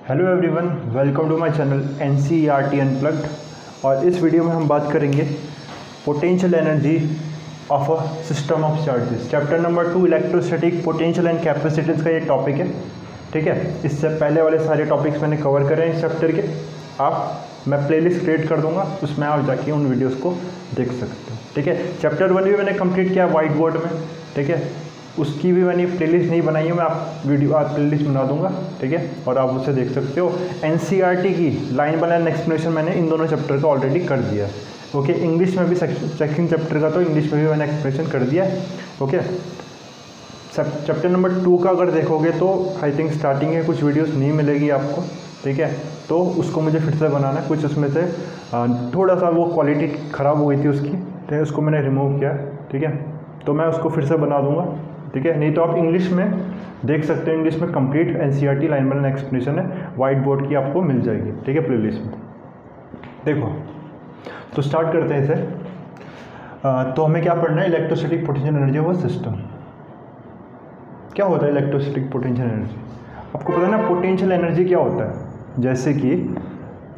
Hello everyone, welcome to my channel NCERT unplugged. और इस video में हम बात करेंगे potential energy of a system of charges. Chapter number 2 electrostatic potential and capacitance का ये टॉपिक है। ठीक है, इससे पहले वाले सारे टॉपिक्स मैंने कवर करे हैं इस चैप्टर के। मैं प्लेलिस्ट क्रिएट कर दूंगा, उसमें आप जाके उन वीडियोज़ को देख सकते हो। ठीक है, चैप्टर 1 भी मैंने कंप्लीट किया वाइट बोर्ड में। ठीक है, उसकी भी मैंने प्लेलिस्ट नहीं बनाई है, मैं आप प्लेलिस्ट बना दूंगा। ठीक है, और आप उसे देख सकते हो। NCERT की लाइन बाय लाइन एक्सप्लेनेशन मैंने इन दोनों चैप्टर का ऑलरेडी कर दिया। ओके, इंग्लिश में भी सेकंड चैप्टर का तो इंग्लिश में भी मैंने एक्सप्लेनेशन कर दिया। ओके, चैप्टर नंबर 2 का अगर देखोगे तो आई थिंक स्टार्टिंग में कुछ वीडियोस नहीं मिलेगी आपको। ठीक है, तो उसको मुझे फिर से बनाना है। कुछ उसमें से थोड़ा सा वो क्वालिटी ख़राब हो गई थी उसकी, तो उसको मैंने रिमूव किया। ठीक है, तो मैं उसको फिर से बना दूंगा। ठीक है, नहीं तो आप इंग्लिश में देख सकते हो। इंग्लिश में complete NCERT line by line explanation है, वाइट बोर्ड की आपको मिल जाएगी। ठीक है, प्लेलिस्ट में देखो। तो स्टार्ट करते हैं इसे। तो हमें क्या पढ़ना है? Electrostatic potential energy of a system. क्या होता है इलेक्ट्रोस्टैटिक पोटेंशियल एनर्जी? आपको पता है ना पोटेंशियल एनर्जी क्या होता है? जैसे कि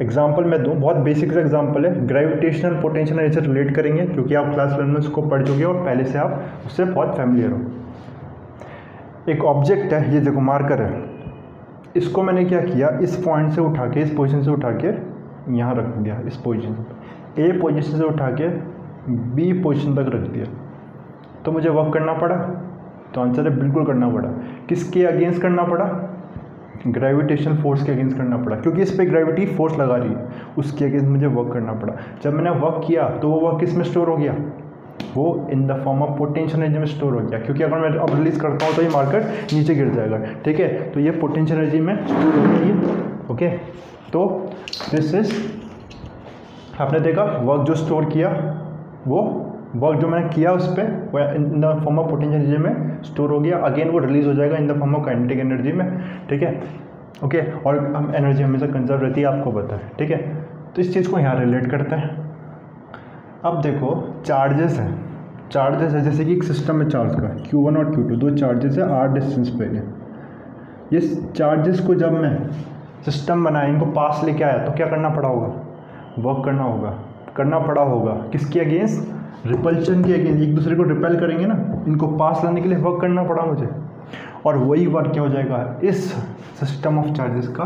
एग्जाम्पल मैं दूँ, बहुत बेसिक सा एग्जाम्पल है। ग्रेविटेशनल पोटेंशियल एनर्जी से रिलेट करेंगे, क्योंकि आप क्लास 11 में उसको पढ़ चुके हो और पहले से आप उससे बहुत फैमिलियर हो। एक ऑब्जेक्ट है, ये देखो मार्कर है, इसको मैंने क्या किया, इस पॉइंट से उठा के, इस पोजीशन से उठा के यहाँ रख दिया। इस पोजीशन से A पोजीशन से उठा के B पोजीशन तक रख दिया। तो मुझे वर्क करना पड़ा? तो आंसर है बिल्कुल करना पड़ा। किसके अगेंस्ट करना पड़ा? ग्रेविटेशनल फोर्स के अगेंस्ट करना पड़ा, क्योंकि इस पर ग्रेविटी फोर्स लगा रही है, उसके अगेंस्ट मुझे वर्क करना पड़ा। जब मैंने वर्क किया तो वो वर्क किस में स्टोर हो गया? वो in the form of potential energy में स्टोर हो गया, क्योंकि अगर मैं अब रिलीज करता हूँ तो ये मार्कर नीचे गिर जाएगा। ठीक है, तो ये पोटेंशियल एनर्जी में स्टोर हो गई है। ओके, तो दिस इज, आपने देखा वर्क जो स्टोर किया, वो वर्क जो मैंने किया उस पर in the form of potential energy में स्टोर हो गया। अगेन वो रिलीज हो जाएगा in the form of kinetic energy में। ठीक है, ओके, और हम एनर्जी हमेशा कंजर्व रहती है, आपको पता है। ठीक है, तो इस चीज़ को यहाँ रिलेट करते हैं। अब देखो चार्जेस है, जैसे कि एक सिस्टम में चार्ज का Q1 और Q2 दो चार्जेस है R डिस्टेंस पे है। ये चार्जेस को जब मैं सिस्टम बनाया, इनको पास लेके आया, तो क्या करना पड़ा होगा? वर्क करना पड़ा होगा। किसके अगेंस्ट? रिपल्शन के अगेंस्ट। एक दूसरे को रिपेल करेंगे ना, इनको पास लाने के लिए वर्क करना पड़ा मुझे, और वही वर्क क्या हो जाएगा? इस सिस्टम ऑफ चार्जेस का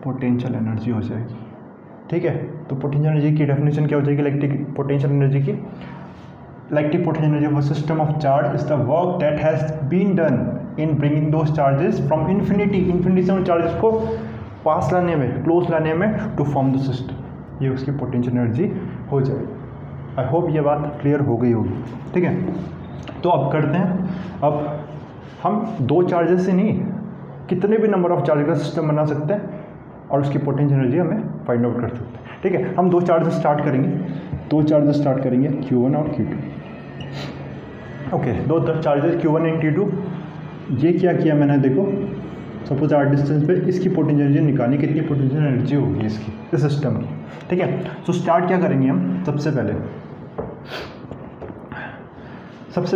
पोटेंशियल एनर्जी हो जाएगी। ठीक है, तो पोटेंशियल एनर्जी की डेफिनेशन क्या हो जाएगी इलेक्ट्रिक पोटेंशियल एनर्जी की? Electric potential energy of a system of charge is the work that has been done in bringing those charges from infinity से उन चार्जेस को पास लाने में, क्लोज लाने में, टू फॉर्म द सिस्टम। ये उसकी पोटेंशियल एनर्जी हो जाएगी। आई होप ये बात क्लियर हो गई होगी। ठीक है, तो अब करते हैं। अब हम दो चार्जेस से नहीं, कितने भी नंबर ऑफ चार्ज का सिस्टम बना सकते हैं और उसकी पोटेंशियल एनर्जी हमें फाइंड आउट कर सकते हैं। ठीक है, हम दो चार्जेस स्टार्ट करेंगे Q1 और Q2। ओके, दो चार्जेस Q1 एंड Q2। ये क्या किया मैंने, देखो सपोज R डिस्टेंस पे इसकी पोटेंशियल एनर्जी निकालनी, कितनी पोटेंशियल एनर्जी होगी इसकी, इस सिस्टम की। ठीक है, तो स्टार्ट क्या करेंगे हम? सबसे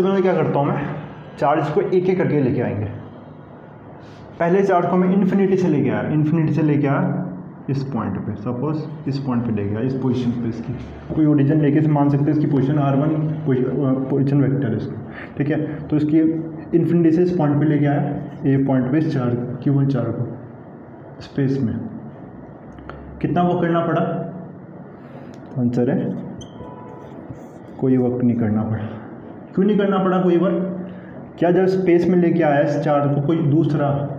पहले क्या करता हूँ मैं, चार्ज को एक एक करके लेके आएंगे। पहले चार्ज को मैं इन्फिनिटी से लेके आया इस पॉइंट पे, सपोज इस पॉइंट पे ले गया, इस पोजीशन पे, इसकी कोई ओरिजिन लेके मान सकते हैं, इसकी पोजीशन R1 पोजीशन वेक्टर है इसका। ठीक है, तो इसकी इन्फिनिटी से इस पॉइंट पे लेके आया, ए पॉइंट पे इस चार्ज Q1 चार्ज को स्पेस में कितना वर्क करना पड़ा? आंसर है कोई वर्क नहीं करना पड़ा। क्यों नहीं करना पड़ा कोई वर्क? क्या जब स्पेस में लेके आया इस चार्ज को, कोई दूसरा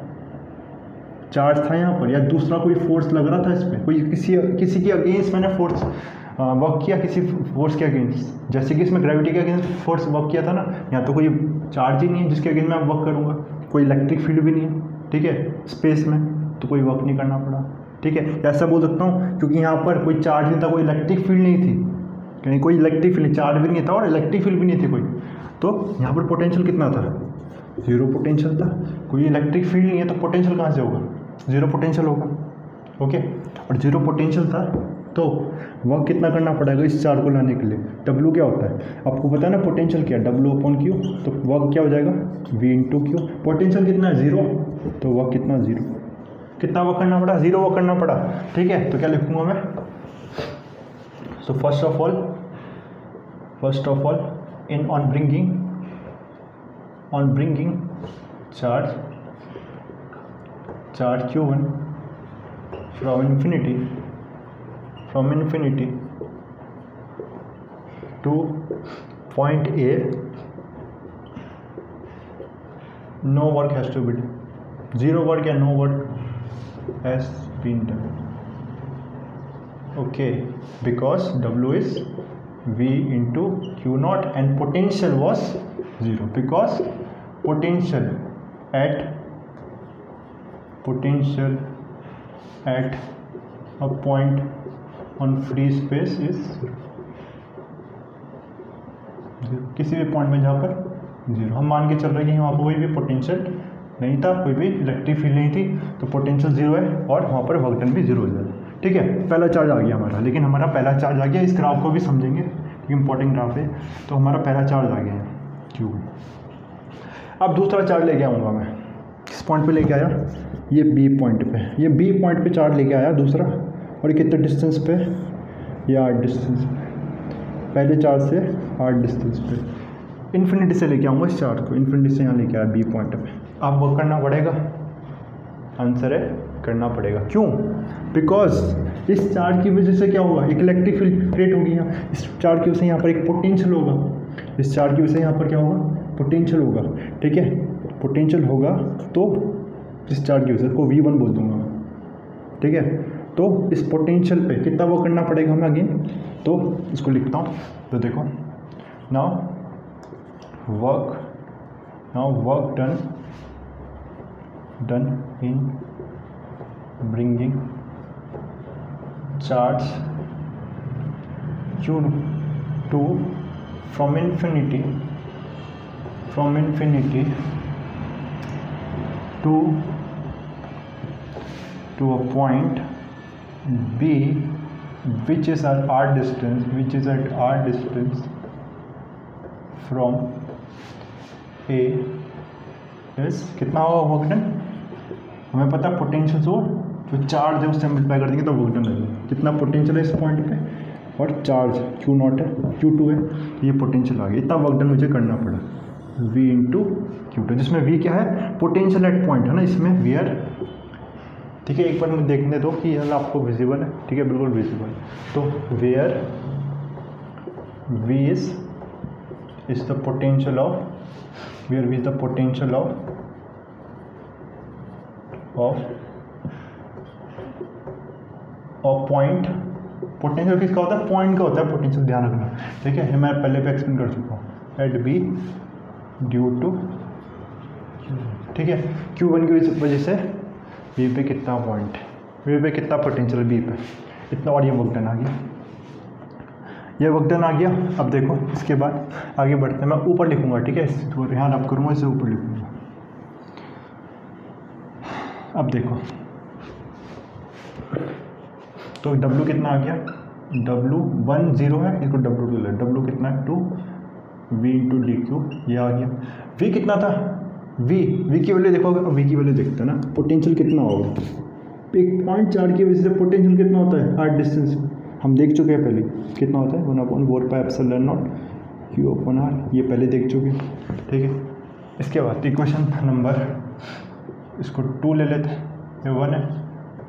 चार्ज था यहाँ पर, या दूसरा कोई फोर्स लग रहा था इस पर? कोई किसी के अगेंस्ट मैंने फोर्स वर्क किया, किसी फोर्स के अगेंस्ट, जैसे कि इसमें ग्रेविटी के अगेंस्ट फोर्स वर्क किया था ना। यहाँ तो कोई चार्ज ही नहीं है जिसके अगेंस्ट मैं वर्क करूँगा, कोई इलेक्ट्रिक फील्ड भी नहीं है। ठीक है, स्पेस में तो कोई वर्क नहीं करना पड़ा। ठीक है, ऐसा बोल सकता हूँ क्योंकि यहाँ पर कोई चार्ज नहीं था, कोई इलेक्ट्रिक फील्ड नहीं थी, कहीं कोई इलेक्ट्रिक फील्ड, चार्ज भी नहीं था और इलेक्ट्रिक फील्ड भी नहीं थी कोई, तो यहाँ पर पोटेंशियल कितना था? जीरो पोटेंशियल था। कोई इलेक्ट्रिक फील्ड नहीं है तो पोटेंशियल कहाँ से होगा? जीरो पोटेंशियल होगा। ओके, और जीरो पोटेंशियल था तो वर्क कितना करना पड़ेगा इस चार्ज को लाने के लिए? W क्या होता है आपको पता है ना? पोटेंशियल क्या है? W/Q। तो वर्क क्या हो जाएगा? V × Q। पोटेंशियल कितना है? 0, तो वर्क कितना? 0। कितना वर्क करना पड़ा, 0 वर्क करना पड़ा, ठीक है। तो क्या लिखूंगा मैं, so first of all in on bringing charge Q1 from infinity to point A, no work has to be done, 0 work and no work has been done, okay, because W is V into Q naught and potential was 0, because potential at a point on free space is 0, किसी भी point में जहाँ पर 0, हम मान के चल रहे हैं कि वहाँ पर कोई भी पोटेंशियल नहीं था, कोई भी इलेक्ट्रिक फील्ड नहीं थी, तो पोटेंशियल 0 है और वहाँ पर वर्क डन भी 0 हो जाएगा, ठीक है। पहला चार्ज आ गया हमारा, लेकिन हमारा पहला चार्ज आ गया, इस ग्राफ को भी समझेंगे, इंपॉर्टेंट ग्राफ है। तो हमारा पहला चार्ज आ गया है Q। अब दूसरा चार्ज लेके आऊँगा मैं, किस पॉइंट पे लेके आया, ये B पॉइंट पे, ये B पॉइंट पे चार्ज लेके आया दूसरा, और कितने डिस्टेंस पे, ये 8 डिस्टेंस पे, पहले चार्ज से 8 डिस्टेंस पे, इन्फिनिटी से लेके आऊँगा इस चार्ज को, इन्फिनिटी से यहाँ लेके आया B पॉइंट पे। अब वर्क करना पड़ेगा, आंसर है करना पड़ेगा, क्यों, बिकॉज इस चार्ज की वजह से क्या होगा, एक इलेक्ट्रिक फील्ड क्रिएट होगी यहाँ, इस चार्ज की वजह से यहाँ पर एक पोटेंशियल होगा, इस चार्ज की वजह से यहाँ पर क्या होगा, पोटेंशियल होगा, ठीक है। पोटेंशियल होगा तो इस चार्ज की वजह से को V1 बोल दूंगा, ठीक है। तो इस पोटेंशियल पे कितना वर्क करना पड़ेगा हमें अगेन, तो इसको लिखता हूँ, तो देखो now work done in bringing charge Q2 from infinity to a point B which is at r distance from A is कितना होगा वर्क डन, हमें पता है पोटेंशियल जो चार्ज है उससे मल्टीप्लाई कर देंगे तो वर्क डन लगेगा, कितना पोटेंशियल है इस पॉइंट पे, और चार्ज Q नॉट है, Q2 है, ये पोटेंशियल आ गया, इतना वर्क डन मुझे करना पड़ा V इंटू Q2, जिसमें V क्या है, पोटेंशियल एट पॉइंट है ना, इसमें वेयर, ठीक है। एक बार मुझे देखने दो कि यह आपको विजिबल है, ठीक है, बिल्कुल विजिबल। तो where V is the potential of, where V is the potential of point, potential किसका होता है, पॉइंट का होता है पोटेंशियल, ध्यान रखना, ठीक है, मैं पहले पे एक्सप्लेन कर चुका हूँ, एट B ड्यू टू, ठीक है, Q1 की वजह से B पे कितना पॉइंट, B पे कितना पोटेंशियल, B पे इतना, और ये वर्क डन आ गया, ये वर्क डन आ गया। अब देखो इसके बाद आगे बढ़ते हैं, मैं ऊपर लिखूंगा, ठीक है, इसको ध्यान आप करूँगा, इसे ऊपर लिखूंगा। अब देखो तो W कितना आ गया, W1 0 है, इसको W2 ले, W कितना है 2, V इंटू DQ, ये आ गया। V कितना था, V की वैल्यू देखोगे, V की वैल्यू देखते हैं ना, पोटेंशियल कितना होगा, एक पॉइंट चार्ज की वजह से पोटेंशियल कितना होता है, 8 डिस्टेंस, हम देख चुके हैं पहले, कितना होता है 1/4πε0 Q/r, ये पहले देख चुके, ठीक है। इसके बाद इक्वेशन नंबर, इसको 2 ले लेते हैं, ये 1 है,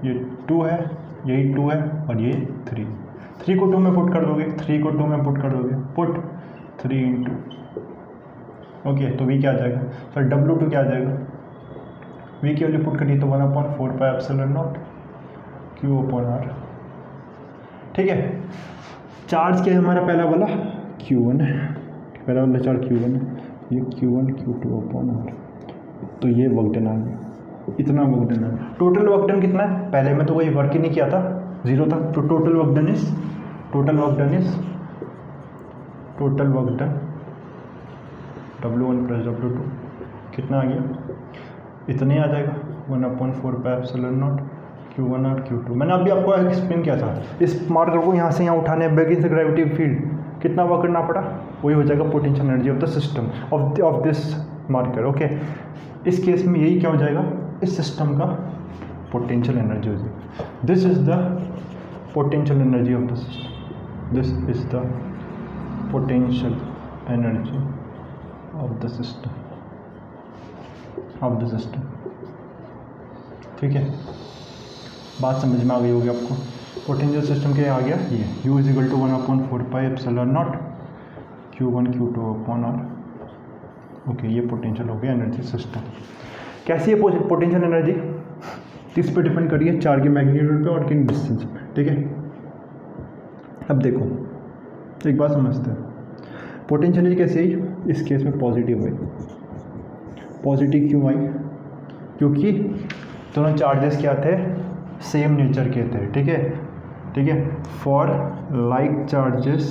ये 2 है, यही 2 है, और ये 3 को 2 में पुट कर दोगे, 3 को 2 में पुट कर दोगे, पुट 3 इंटू, ओके, तो V क्या आ जाएगा, सर W2 क्या आ जाएगा, V की वैल्यू पुट करिए तो 1/4πε0 Q/r, ठीक है। चार्ज क्या है हमारा, पहला वाला Q1 है, पहला वाला चार्ज Q1 है, ये Q1 Q2/r, तो ये वर्क डन आ गया, इतना वर्क डन है। टोटल वर्क डन कितना है, पहले में तो कोई वर्क ही नहीं किया था, 0 था, तो total work done is W1 plus W2 कितना आ गया, इतने आ जाएगा, 1/4πε0 Q1 और Q2। मैंने अभी आपको एक्सप्लेन किया था, इस मार्कर को यहाँ से यहाँ उठाने बैक से ग्रेविटी फील्ड कितना वर्क करना पड़ा, वही हो जाएगा potential energy of the system of this marker, okay. इस केस में यही क्या हो जाएगा, इस सिस्टम का potential energy is it. This is the potential energy of the system. This is the potential energy of the system. ठीक है, बात समझ में आ गई होगी आपको। पोटेंशियल सिस्टम क्या आ गया, ये U is equal to 1/4πε0 Q1 Q2 upon R। Okay, ये पोटेंशियल हो गया एनर्जी सिस्टम। कैसी है पोटेंशियल एनर्जी, किस पे डिपेंड करिए, चार्ज के मैग्नीट्यूड पे और किन डिस्टेंस पे। ठीक है, अब देखो एक बात समझते हैं, पोटेंशियल एनर्जी कैसी आई, इस केस में पॉजिटिव आई। पॉजिटिव क्यों आई, क्योंकि दोनों चार्जेस क्या थे, सेम नेचर के थे। ठीक है, for like charges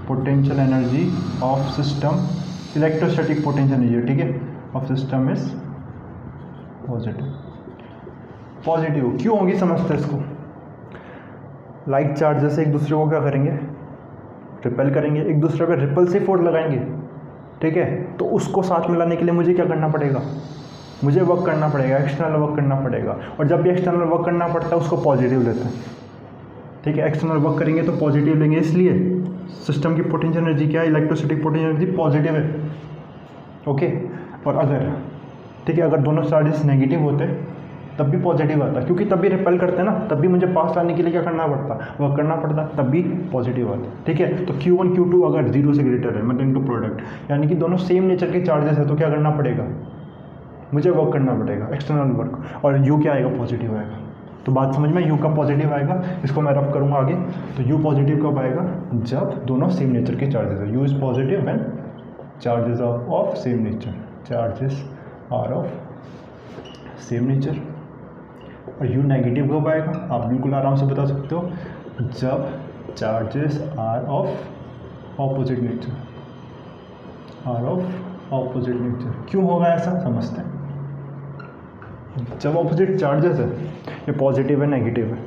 potential energy of system, electrostatic potential energy, ठीक है, ऑफ सिस्टम इज पॉजिटिव। क्यों होगी समझते हैं इसको। लाइक चार्जेस एक दूसरे को क्या करेंगे, रिपेल करेंगे, एक दूसरे पे रिपल्सिव फोर्स लगाएंगे। ठीक है, तो उसको साथ में लाने के लिए मुझे क्या करना पड़ेगा, मुझे वर्क करना पड़ेगा, एक्सटर्नल वर्क करना पड़ेगा। और जब भी एक्सटर्नल वर्क करना पड़ता है उसको पॉजिटिव लेते हैं। ठीक है, एक्सटर्नल वर्क करेंगे तो पॉजिटिव लेंगे, इसलिए सिस्टम की पोटेंशियल एनर्जी क्या है, इलेक्ट्रोस्टैटिक पोटेंशियल एनर्जी पॉजिटिव है। ओके, और अगर दोनों चार्जेस नेगेटिव होते तब भी पॉजिटिव आता, क्योंकि तब भी रिपेल करते हैं ना, तब भी मुझे पास लाने के लिए क्या करना पड़ता, वर्क करना पड़ता, तब भी पॉजिटिव आता। ठीक है, तो Q1 Q2 अगर 0 से ग्रेटर है, मतलब इनटू प्रोडक्ट, यानी कि दोनों सेम नेचर के चार्जेस है, तो क्या करना पड़ेगा, मुझे वर्क करना पड़ेगा, एक्सटर्नल वर्क, और U क्या आएगा, पॉजिटिव आएगा। तो बात समझ में, U का पॉजिटिव आएगा, इसको मैं रफ करूँगा आगे। तो U पॉजिटिव कब आएगा, जब दोनों सेम नेचर के चार्जेस है। U is positive when charges are of same nature, charges are of same nature. और U नेगेटिव कब आएगा, आप बिल्कुल आराम से बता सकते हो, जब charges are of opposite nature, क्यों होगा ऐसा समझते हैं। जब ऑपोजिट चार्जेस है, ये पॉजिटिव है नेगेटिव है,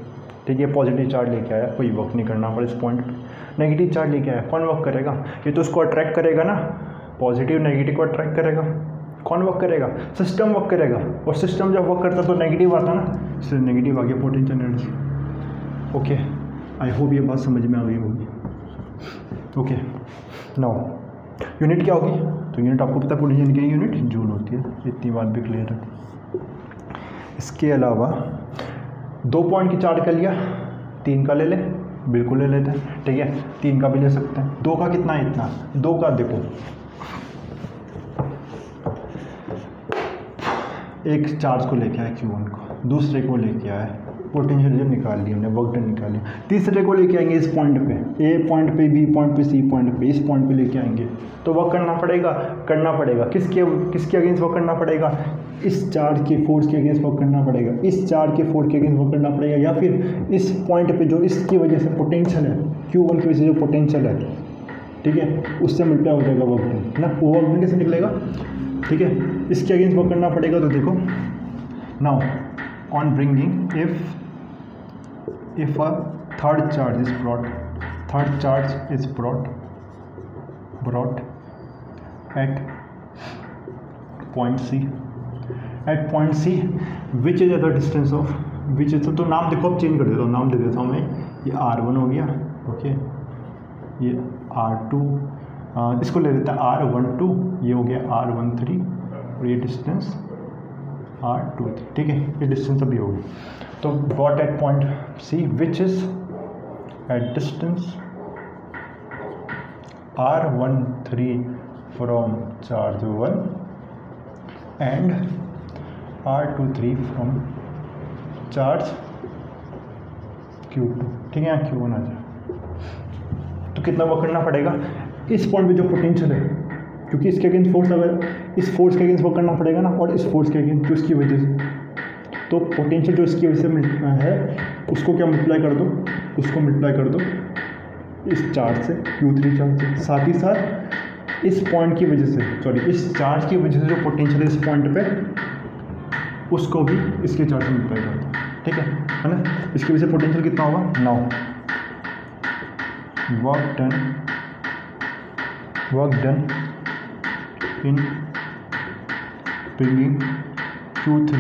ठीक है, पॉजिटिव चार्ज लेके आया, कोई वर्क नहीं करना पड़ा इस पॉइंट पे, नेगेटिव चार्ज लेके आया, कौन वर्क करेगा, ये तो उसको अट्रैक्ट करेगा ना, पॉजिटिव नेगेटिव को अट्रैक्ट करेगा, कौन वर्क करेगा, सिस्टम वर्क करेगा, और सिस्टम जब वर्क करता तो नेगेटिव आता ना, इसलिए नेगेटिव आ गया potential energy. Okay, I hope ये बात समझ में आ गई होगी। ओके, नाउ यूनिट क्या होगी, तो यूनिट आपको पता है पोटेंशियल की यूनिट जूल होती है, इतनी बात भी क्लियर है। इसके अलावा 2 पॉइंट की चार्ज कर लिया, 3 का ले ले, बिल्कुल ले लेते हैं। ठीक है, 3 का भी ले सकते हैं, 2 का कितना है, इतना, 2 का देखो, एक चार्ज को लेके आया Q1 को, दूसरे को लेके आया, पोटेंशियल एनर्जी निकाल ली हमने, वर्क डन निकाल लिया, तीसरे को लेके आएंगे इस पॉइंट पे, A पॉइंट पे, B पॉइंट पे, C पॉइंट पे, इस पॉइंट पे लेके आएंगे, तो वर्क करना पड़ेगा, किसके अगेंस्ट वर्क करना पड़ेगा, इस चार्ज के फोर्स के अगेंस्ट वर्क करना पड़ेगा, इस चार्ज के फोर्स के अगेंस्ट वर्क करना पड़ेगा, या फिर इस पॉइंट पे जो इसकी वजह से पोटेंशियल है, Q1 की वजह से जो पोटेंशियल है, ठीक है, उससे मल्टीप्लाई हो जाएगा वर्क डन ना, वो वर्क डन कैसे निकलेगा। ठीक है, इसके अगेंस्ट वर्क करना पड़ेगा, तो देखो now on bringing, if a third charge is brought at point C which is at the distance of which is, तो नाम देखो, अब चेंज कर देता हूँ, नाम दे देता हूँ मैं, ये R1 हो गया, ओके, ये R2, इसको ले लेता है R12, ये हो गया R13, और ये डिस्टेंस R23। ठीक है, ये डिस्टेंस अभी होगी, तो brought at point C which is at distance R13 from charge 1 and R23 from charge Q2। ठीक है, यहाँ Q1 आ जाए, तो कितना वर्क करना पड़ेगा, इस पॉइंट पे जो पोटेंशियल है, क्योंकि इसके अगेंस्ट फोर्स, अगर इस फोर्स के अगेंस्ट वर्क करना पड़ेगा ना, और इस फोर्स के अगेंस्ट जो इसकी वजह से, तो पोटेंशियल जो इसकी वजह से है, उसको क्या मल्टीप्लाई कर दो, उसको मल्टीप्लाई कर दो इस चार्ज से, Q3 चार्ज से, साथ ही साथ इस पॉइंट की वजह से, इस चार्ज की वजह से जो पोटेंशियल है इस पॉइंट पे, उसको भी इसके चार्ज से मल्टीप्लाई कर दो। ठीक है ना, इसकी वजह से पोटेंशियल कितना होगा, now work done in bringing Q3,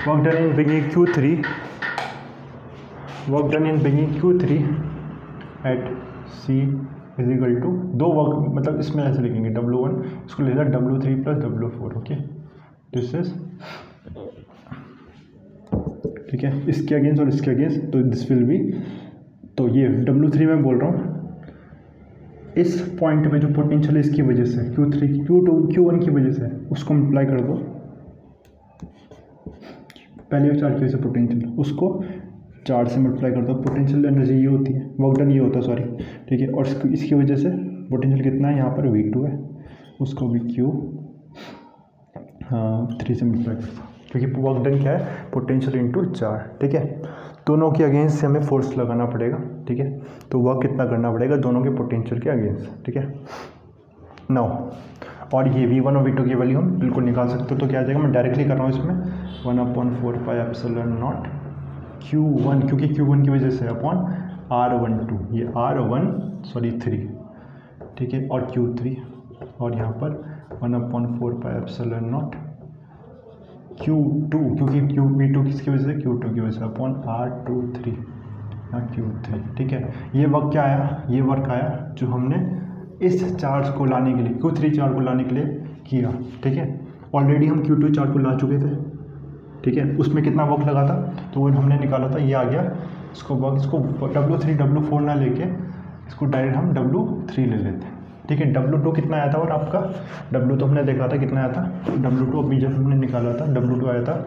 work done in beginning Q3, work done in beginning Q3 at C is equal to दो वर्क, मतलब इसमें ऐसे लिखेंगे W1, इसको लिखा W3 plus W4, okay this is, ठीक है, इसके अगेंस्ट और इसके अगेंस्ट, तो दिस विल बी, तो ये W3 में बोल रहा हूँ, इस पॉइंट पे जो पोटेंशियल है इसकी वजह से Q3 Q2 Q1 की वजह से उसको मल्टीप्लाई कर दो, पहले चार्ज की वजह से पोटेंशियल, उसको चार्ज से मल्टीप्लाई कर दो, पोटेंशियल एनर्जी ये होती है, वर्क डन ये होता है, सॉरी, ठीक है, और इसकी वजह से पोटेंशियल कितना है यहाँ पर V2 है, उसको भी Q3 से मल्टीप्लाई कर दो, क्योंकि वर्क डन क्या है, पोटेंशियल इनटू चार्ज, ठीक है, दोनों के अगेंस्ट से हमें फोर्स लगाना पड़ेगा, ठीक है, तो वर्क कितना करना पड़ेगा दोनों के पोटेंशियल के अगेंस्ट, ठीक है। नाउ और ये V1 और V2 की वैल्यू हम बिल्कुल निकाल सकते हो, तो क्या आ जाएगा, मैं डायरेक्टली कर रहा हूँ इसमें 1/4πε0 Q1, क्योंकि Q1 की वजह से अपॉन R12, ये R3, ठीक है, और Q3, और यहाँ पर 1/4πε0 Q2, क्योंकि V2 किसकी वजह से, Q2 की वजह से, अपॉन R23 Q3, ठीक है। ये वर्क क्या आया, ये वर्क आया जो हमने इस चार्ज को लाने के लिए, Q3 चार्ज को लाने के लिए किया, ठीक है, ऑलरेडी हम Q2 चार्ज को ला चुके थे, ठीक है, उसमें कितना वर्क लगा था, तो वो हमने निकाला था, ये आ गया, इसको वर्क, इसको W3 W4 ना लेके इसको डायरेक्ट हम W3 ले लेते हैं, ठीक है। W2 कितना आया था, और आपका W तो हमने देखा था कितना आया था, W2 अभी जब हमने निकाला था W2 आया था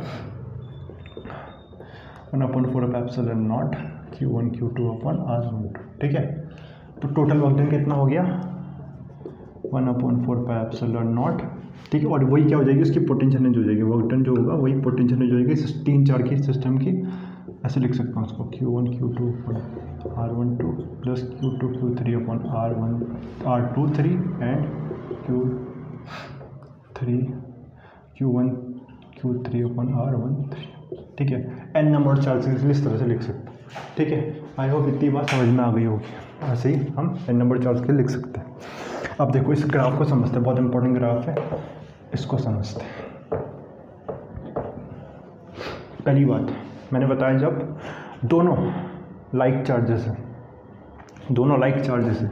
1/4πε0 Q1 Q2 अपॉन R12, ठीक है, तो टोटल वर्क डन कितना हो गया 1/4πε0, ठीक है, और वही क्या हो जाएगी, उसकी पोटेंशियल एनर्जी हो जाएगी, वर्क डन जो होगा वही पोटेंशियल एनर्जी हो जाएगी, 3 4 की सिस्टम की, ऐसे लिख सकता हूँ उसको Q1 Q2 upon R12 plus Q2 Q3 upon R23 and Q1 Q3 upon R13, ठीक है, n नंबर चार्जेस इस तरह से लिख सकते हैं, ठीक है। आई होप इतनी बात समझ में आ गई होगी, ऐसे ही हम n नंबर चार्ज के लिख सकते हैं। अब देखो इस ग्राफ को समझते हैं, बहुत इंपॉर्टेंट ग्राफ है, इसको समझते हैं। पहली बात मैंने बताया, जब दोनों लाइक चार्जेस हैं, दोनों लाइक चार्जेस हैं,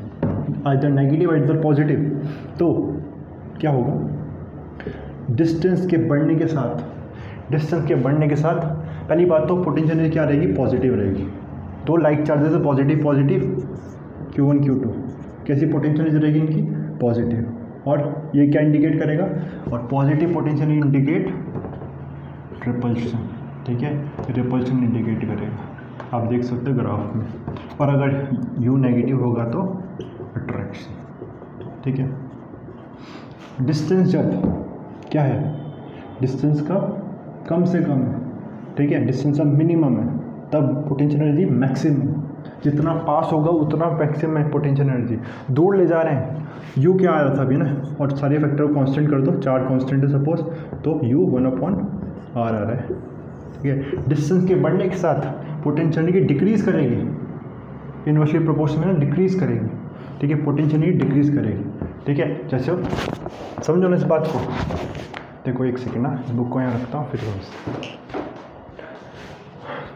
आइदर नेगेटिव आइदर पॉजिटिव, तो क्या होगा, डिस्टेंस के बढ़ने के साथ पहली बात तो पोटेंशियल क्या रहेगी, पॉजिटिव रहेगी, दो लाइक चार्जेस है, पॉजिटिव Q1 Q2, कैसी पोटेंशियल रहेगी इनकी, पॉजिटिव, और ये क्या इंडिकेट करेगा, और पॉजिटिव पोटेंशियल इंडिकेट रिपल्शन, ठीक है, रिपल्शन इंडिकेट करेगा, आप देख सकते हो ग्राफ में, और अगर U नेगेटिव होगा तो अट्रैक्शन, ठीक है। डिस्टेंस जब क्या है, डिस्टेंस का कम से कम है, ठीक है, डिस्टेंस अब मिनिमम है, तब पोटेंशियल एनर्जी मैक्सिमम, जितना पास होगा उतना मैक्सिमम है पोटेंशियल एनर्जी, दूर ले जा रहे हैं, U क्या आ रहा था अभी ना, और सारे फैक्टर को कांस्टेंट कर दो, चार्ज कांस्टेंट है सपोज, तो U 1/r आ रहा है, ठीक है। डिस्टेंस के बढ़ने के साथ पोटेंशियल एनर्जी डिक्रीज करेगी, इनवर्सली प्रोपोर्शनल में डिक्रीज करेगी, ठीक है, पोटेंशियल एनर्जी डिक्रीज करेगी, ठीक है। जैसे समझो ना इस बात को, देखो एक सेकेंड ना, बुक को यहाँ रखता हूँ, फिर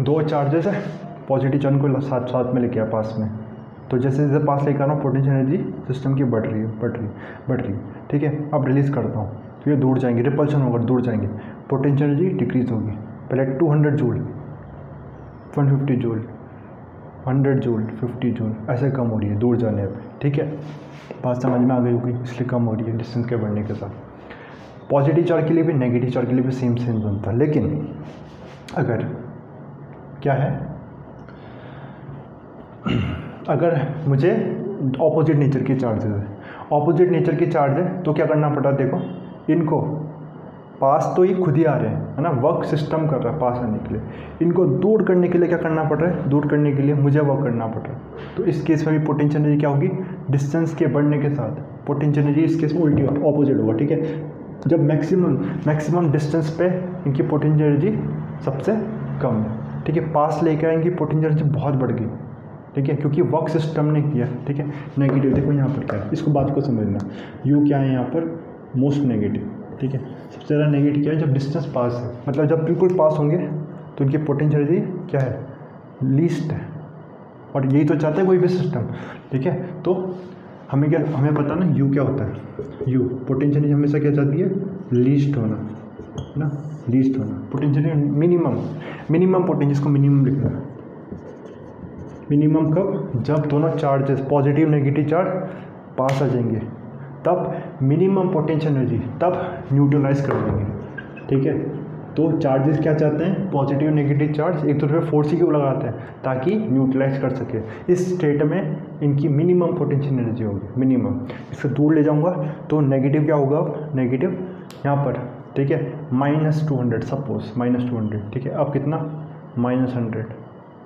दो चार्जेस है, पॉजिटिव चार्ज को साथ साथ में लेके आया पास में, तो जैसे जैसे पास लेकर आ रहा हूँ पोटेंशियल एनर्जी सिस्टम की बढ़ रही है, ठीक है। अब रिलीज़ करता हूँ तो ये दूर जाएंगे, रिपल्शन होगा, दूर जाएंगे, पोटेंशियल एनर्जी डिक्रीज होगी, पहले 200 जूल, 150 जूल, 100 जूल, 50 जूल, ऐसे कम हो रही है दूर जाने पर, ठीक है। बात समझ में आ गई होगी, इसलिए कम हो रही है डिस्टेंस के बढ़ने के साथ। पॉजिटिव चार्ज के लिए भी नेगेटिव चार्ज के लिए भी सेम बनता है, लेकिन अगर क्या है, अगर मुझे ऑपोजिट नेचर के चार्जेस है, ऑपोजिट नेचर के चार्ज है, तो क्या करना पड़ा, देखो इनको पास तो ये खुद ही आ रहे हैं, है ना, वर्क सिस्टम कर रहा है पास आने के लिए, इनको दूर करने के लिए क्या करना पड़ रहा है, दूर करने के लिए मुझे वर्क करना पड़ रहा है, तो इस केस में भी पोटेंशियल एनर्जी क्या होगी, डिस्टेंस के बढ़ने के साथ पोटेंशियल एनर्जी इस केस में उल्टी ऑपोजिट होगा, ठीक है। जब मैक्सिमम डिस्टेंस पे इनकी पोटेंशियल एनर्जी सबसे कम है, ठीक है, पास लेकर इनकी पोटेंशियल एनर्जी बहुत बढ़ गई, ठीक है, क्योंकि वर्क सिस्टम ने किया, ठीक है। नेगेटिव देखो यहाँ पर क्या है, इसको बात को समझना, U क्या है यहाँ पर, मोस्ट नेगेटिव, ठीक है। सबसे ज़्यादा नेगेटिव क्या है, जब डिस्टेंस पास है, मतलब जब बिल्कुल पास होंगे तो उनकी पोटेंशियल एनर्जी क्या है, लीस्ट है। और यही तो चाहता है कोई भी सिस्टम, ठीक है। तो हमें पता ना यू क्या होता है, यू पोटेंशियल एनर्जी हमेशा क्या चाहती है, लीस्ट होना, है ना, लीस्ट होना। पोटेंशियल मिनिमम पोटेंशियल, इसको मिनिमम लिखना है। मिनिमम कब, जब दोनों चार्जेस पॉजिटिव नेगेटिव चार्ज पास आ जाएंगे, तब मिनिमम पोटेंशियल एनर्जी तब न्यूट्रलाइज कर देंगे, ठीक है। तो चार्जेस क्या चाहते हैं, पॉजिटिव नेगेटिव चार्ज एक दूसरे पर फोर्स ही क्यों लगाते हैं, ताकि न्यूट्रलाइज कर सके। इस स्टेट में इनकी मिनिमम पोटेंशियल एनर्जी होगी, मिनिमम। इससे दूर ले जाऊंगा तो नेगेटिव क्या होगा, नेगेटिव यहाँ पर, ठीक है, -200 सपोज, -200, ठीक है। अब कितना, -100,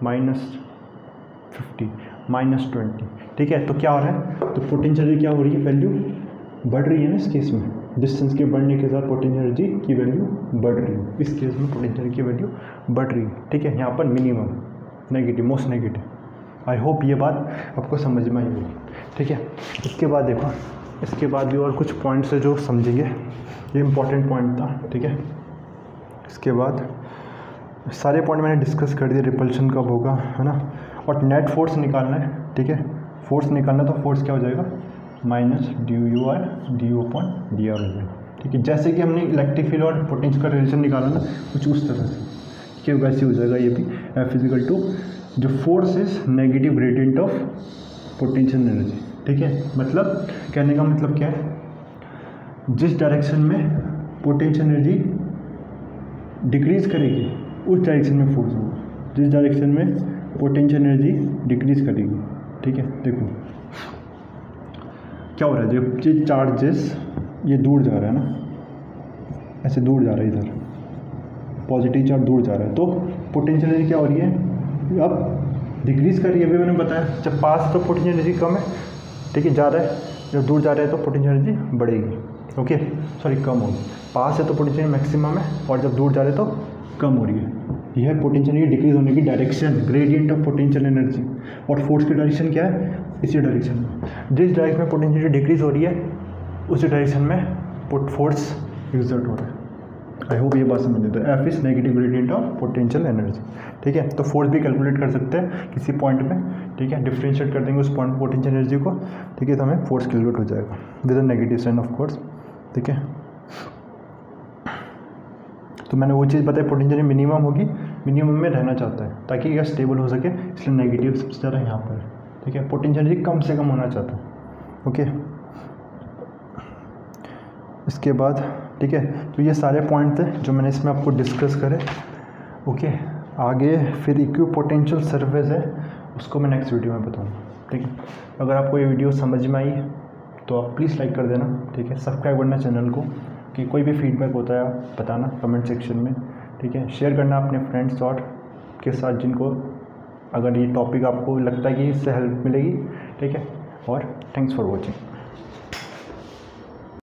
-50, -20, ठीक है। तो क्या हो रहा है, तो पोटेंशियल क्या हो रही है, वैल्यू बढ़ रही है ना इस केस में। डिस्टेंस के बढ़ने के साथ पोटेंशियल एनर्जी की वैल्यू बढ़ रही है, इस केस में पोटेंशियल की वैल्यू बढ़ रही है, ठीक है। यहाँ पर minimum negative, most negative. I hope ये बात आपको समझ में आई होगी, ठीक है। इसके बाद देखो, इसके बाद भी और कुछ पॉइंट्स है जो समझेंगे, ये इंपॉर्टेंट पॉइंट था, ठीक है। इसके बाद सारे पॉइंट मैंने डिस्कस कर दिए, रिपल्शन कब होगा, है ना। और नेट फोर्स निकालना है, ठीक है। फोर्स निकालना, तो फोर्स क्या हो जाएगा, -du/du/dr हो जाएगा, ठीक है। जैसे कि हमने इलेक्ट्रिक फील्ड और पोटेंशियल का रिलेशन निकाला ना, कुछ उस तरह से, ठीक है, वैसे हो जाएगा ये भी। F = जो force is negative gradient of potential energy, ठीक है। मतलब कहने का मतलब क्या है, जिस डायरेक्शन में पोटेंशियल एनर्जी डिक्रीज करेगी उस डायरेक्शन में फोर्स होगा, जिस डायरेक्शन में पोटेंशियल एनर्जी डिक्रीज करेगी, ठीक है। देखो क्या हो रहा है, जो चार्जेस ये दूर जा रहा है ना, ऐसे दूर जा रहा है, इधर पॉजिटिव चार्ज दूर जा रहा है, तो पोटेंशियल एनर्जी क्या हो रही है, अब डिक्रीज कर रही है। अभी मैंने बताया, जब पास तो पोटेंशियल एनर्जी कम है, ठीक है, जा रहा है, जब दूर जा रहा है तो पोटेंशियल एनर्जी बढ़ेगी, ओके, सॉरी कम होगी। पास है तो पोटेंशियल मैक्सिमम है, और जब दूर जा रहे हैं तो कम हो रही है। यह है पोटेंशियल एनर्जी डिक्रीज होने की direction, gradient of potential energy. और फोर्स की डायरेक्शन क्या है, इसी डायरेक्शन में। जिस डायरेक्शन में पोटेंशियल एनर्जी डिक्रीज हो रही है उसी डायरेक्शन में फोर्स एक्सर्ट हो रहा है। आई होप ये बात समझ लेते हैं। F is negative gradient of potential energy, ठीक है। तो फोर्स भी कैलकुलेट कर सकते हैं किसी पॉइंट में, ठीक है। डिफ्रेंशिएट कर देंगे उस पॉइंट पोटेंशियल एनर्जी को, ठीक है, तो हमें फोर्स कैलकुलेट हो जाएगा with a negative sign of course, ठीक है। तो मैंने वो चीज़ बताई, पोटेंशियल मिनिमम होगी, मिनिमम में रहना चाहता है ताकि यह स्टेबल हो सके, इसलिए नेगेटिव सबसे ज़्यादा यहाँ पर, ठीक है। पोटेंशियल एनर्जी कम से कम होना चाहता है, ओके। इसके बाद, ठीक है, तो ये सारे पॉइंट थे जो मैंने इसमें आपको डिस्कस करे, ओके। आगे फिर इक्विपोटेंशियल सरफेस है, उसको मैं नेक्स्ट वीडियो में बताऊँगा, ठीक है। अगर आपको ये वीडियो समझ में आई तो आप प्लीज़ लाइक कर देना, ठीक है। सब्सक्राइब करना चैनल को, कि कोई भी फीडबैक होता है आप बताना कमेंट सेक्शन में, ठीक है। शेयर करना अपने फ्रेंड्स और के साथ जिनको अगर ये टॉपिक आपको लगता है कि इससे हेल्प मिलेगी, ठीक है। और थैंक्स फॉर वॉचिंग।